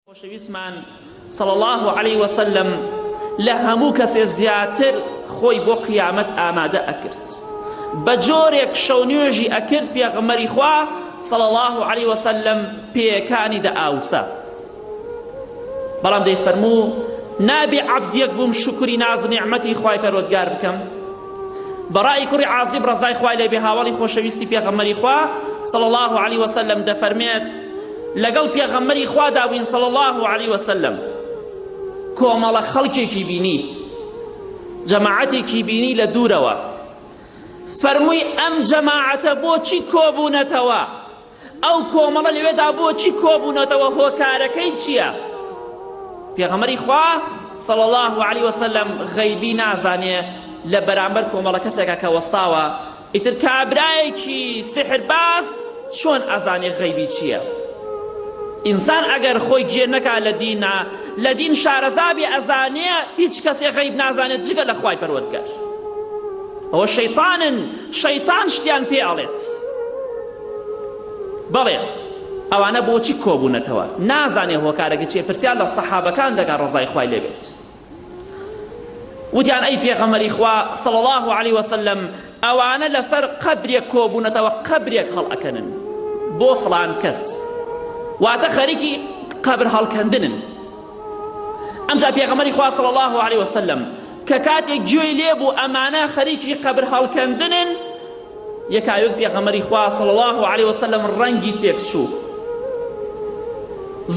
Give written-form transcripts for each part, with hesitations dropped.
خۆشەویستمان صلی الله عليه وسلم لە هەموو کەسێ زیاتر خۆی بۆ قیامەت ئامادە ئەکرد بە جۆرێک شەونێژی ئەکرد پێغەمبەری خوا صلی الله عليه وسلم پێیەکانی دەئاوسا بەڵام دەیفەرموو نابێ عەبدێک بووم شکری ناز نیعمەتی خوای پەروەردگار بکەم بەڕای کوڕی عازیب ڕەزای خوای لێ بێ هاوڵی خۆشەویستی پێغەمبەری خوا صلی الله عليه وسلم دەفەرمێت لەگەڵ پێغەمبەری خوا داوین صلی الله عليه وسلم کۆمەڵە خەڵکێکی بینی جەماعەتێکی بینی لە دوورەوە فەرمووی ئەم جەماعەتە بۆچی کۆبوونەتەوە ئەو کۆمەڵە لەوێدا بۆچی کۆبوونەتەوە هۆکارەکەی چییە پێغەمبەری خوا صلی الله عليه وسلم غەیبی نازانێ لە بەرامبەر کۆمەڵە کەسێکە کە وەستاوە ئیتر کابرایەکی سحرباز چۆن ئەزانێ غەیبی چییە ئینسان ئەگەر خۆی گێر نەکا لە دین شارەزابی ئەزانێ هیچ کەسێ غەیب نازانێت جگە لە خوای پەروەردگار ئەوە شەیطان شتیان پێ ئەڵێت بەڵێ ئەوانە بۆچی کۆبوونەتەوە نازانێ هۆکارەکە چیە پرسیان لە سەحابەکان دەکات ڕەزای خوای لێ بێت وتیان ئەی پێغەمبەری خوا صلی الله عليه وسلم ئەوانە لەسەر قەبرێک کۆبوونەتەوە قەبرێک هەڵئەکەنن بۆ فڵان کەس واتە خەریکی قەبر هەڵکەندنن ئەمجا پێغەمبەری خوا صلی الله عليه وسلم کە کاتێک گوێی لێبوو ئەمانە خەریکی قەبر هەڵکەندنن یەکایەک پێغەمبەری خوا صلی الله عليه وسلم ڕەنگی تێکچوو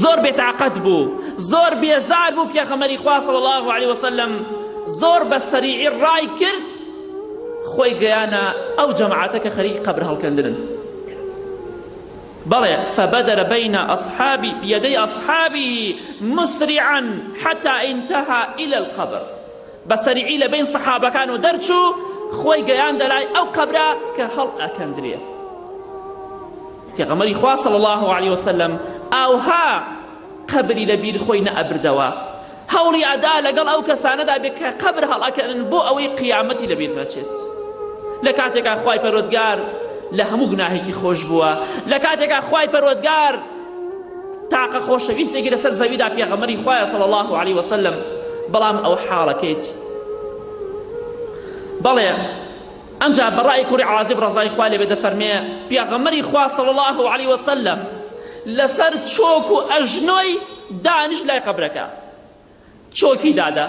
زۆر بێتاقەت بوو زۆر بێزار بوو پێغەمبەری خوا صلی الله عليه وسلم زۆر بە سەریعی ڕای کرد خۆی گەیانە ئەو جەماعەتە کە خەریکی قەبر هەڵکەندنن بلى فبدر بين يدي أصحابه مسرعا حتى انتهى إلى القبر بسرعي لبين صحابة كانوا درشوا خوي قيان دلاي أو قبرا كهل أكندريا في خوا صلى الله عليه وسلم أو ها قبري لبير خوينا أبردوا هولي أدا لقل أو كسانة دا بك قبر هل أكن بو أوي قيامتي لبير ماچت لكاتك أخواي پەروەردگار لە هەموو گوناهێکی خۆش بووە لە کاتێکا خوای پەروەردگار تاقە خۆشەویستێکی لەسەر زەویدا پێغەمبەری خوایە صلی الله عليه وسلم بەڵام ئەو حاڵەکەیەتی بەڵێ ئەمجا بەڕای کوڕی عازیب ڕەزای خوای لێ بێ دەفەرمێ پێغەمبەری خوا صلی الله عليه وسلم لەسەر چۆک و ئەژنۆی دانیش لای قەبرەکە چۆکی دادا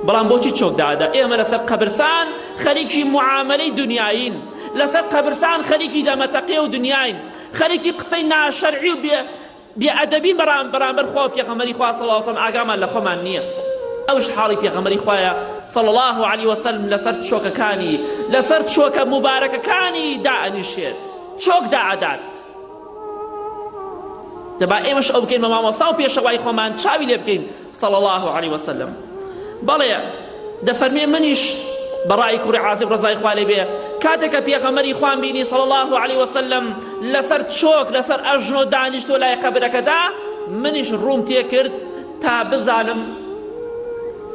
بەڵام بۆچی چۆک دادا ئێمە لەسەر قەبرسان خەریکی معاملەی دنیاین لەسەر قەبرسان خەریکی دەمەتەقی و دنیاین خەریکی قسەی ناشەرعی و بێئەدەبی بەرامبەر خوا و پێغەمبەری خوا صلی الله علیه وسلم ئاگامان لە خۆمان نییە ئەوش حاڵی پێغەمبەری خوایە صلی الله عليه وسلم لەسەر چۆکەکانی لەسەر چۆکە مبارەکەکانی دائەنیشێت چۆک دائەدات دەبا ئێمەش ئەو بکەین بە مامۆستا و پێشەوای خۆمان چاوی لێ بکەین صلی الله عليه وسلم بەڵێ دەفەرمێ منیش بەڕای کوڕی عازیب ڕەزای خوای لێ بێ کاتێککە پێغەمبەری خوان بینی صلی الله عليه وسلم لەسەر چۆک لەسەر ئەژنۆ دانیشتۆ لای قەبرەکەدا منیش ڕووم تێ کرد تا بزانم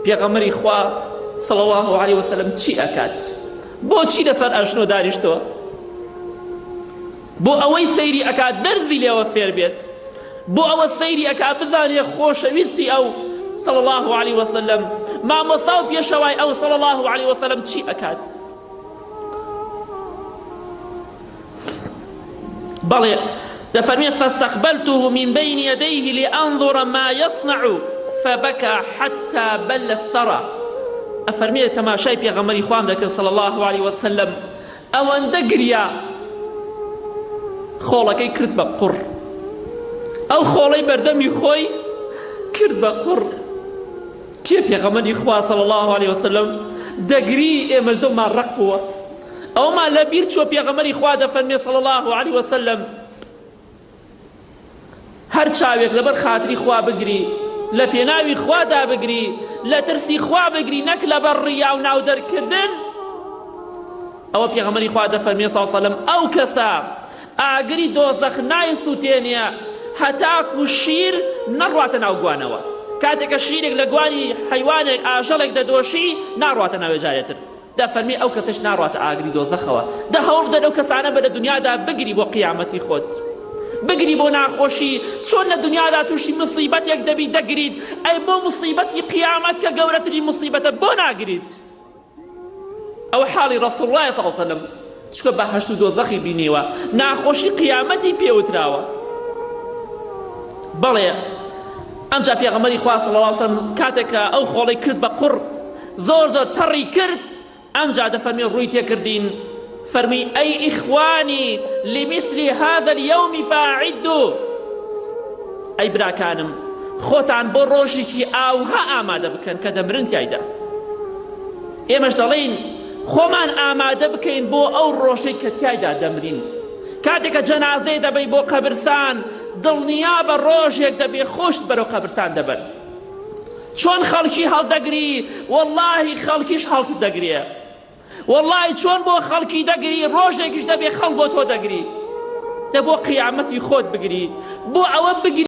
پێغەمبەری خوا صلی الله عليه وسلم چی ئەکات بۆچی لەسەر ئەژنۆ دانیشتۆ بۆ ئەوەی سەیری ئەکات دەرزی لێوە فێر بێت بۆ ئەوە سەیری ئەکات بزانێ خۆشەویستی ئەو صلى الله عليه وسلم ما مستوى بيشواي أو صلى الله عليه وسلم شيء أكاد بل تفرمي فاستقبلته من بين يديه لأنظر ما يصنع فبكى حتى بل الثرى أفرمي تماشاي بيغمري خوام ذاك صلى الله عليه وسلم أو أن دقريا خولكي كرد بقر أو خولي بردمي خوي كرد بقر كيف پێغەمبەری خوا صلی الله عليه وسلم دەگری ئێمەش دڵمان ڕق بووە ئەومان لە بیر چوە پێغەمبەری خوا دەفەرمێ صلی الله عليه وسلم هەر چاوێک لەبەر خاتری خوا بگری لە پێناوی خوادا بگری لە ترسی خوا بگری نەک لەبەر ڕیا و ناو دەرکردن ئەوە پێغەمبەری خوا دەفەرمێ صلی الله عليه وسلم ئەو کەسە ئاگری دۆزەخ نایسووتێنێ هەتاکو شیر نەڕواتە ناو گوانەوە کاتێکە شیرێک لە گوانی حەیوانێک ئاژەڵێک دەدۆشی ناڕواتە ناوێ جارێتر دەفەرمی ئەو کەسەش ناڕواتە ئاگری دۆزەخەوە دە هەوڵ بدە لەو کەسانە بە لە دنیادا بگری بۆ قیامەتی خۆت بگری بۆ ناخۆشی چۆن لە دنیادا تووشی مصیبەتێک دەبی دەگریت ئەی بۆ مصیبەتی قیامەت کە گەورەترین مصیبەتە بۆ ناگریت ئەو حاڵی ڕەسوڵ اللهی صلی الله علیه وسلم چکە بەهەشت و دۆزەخی بینیوە ناخۆشی قیامەتی پێوتراوە بەڵێ ئەمجا پێغەمبەری خوا صلی الله علیه وسلم کاتێکە ئەو خۆڵەی کرد بە قوڕ زۆر زۆر تەڕی کرد ئەمجا دەفەرمی ڕووی تێکردین فەرمی ئەی ئیخوانی لمثل هذا اليوم فاعدوا ئەی براکانم خۆتان بۆ ڕۆژێکی ئاوها ئامادە بکەن کە دەمرن تایدا ئێمەش دەڵێن خۆمان ئامادە بکەین بۆ ئەو ڕۆژەی کە تایدا دەمرین کاتێککە جەنازەی دەبەی بۆ قەبرستان دڵنیا بە ڕۆژێک دەبێ خۆشت بەرەو قەبرستان دەبەن چۆن خەڵکی هەڵدەگری واللهی خەڵکیش هەڵت دەگرێ واللهی چۆن بۆ خەڵکی دەگری ڕۆژێکیش دەبێ خەڵک بۆ تۆ دەگری دە بۆ قیامەتی خۆت بگری بۆ ئەوە بگری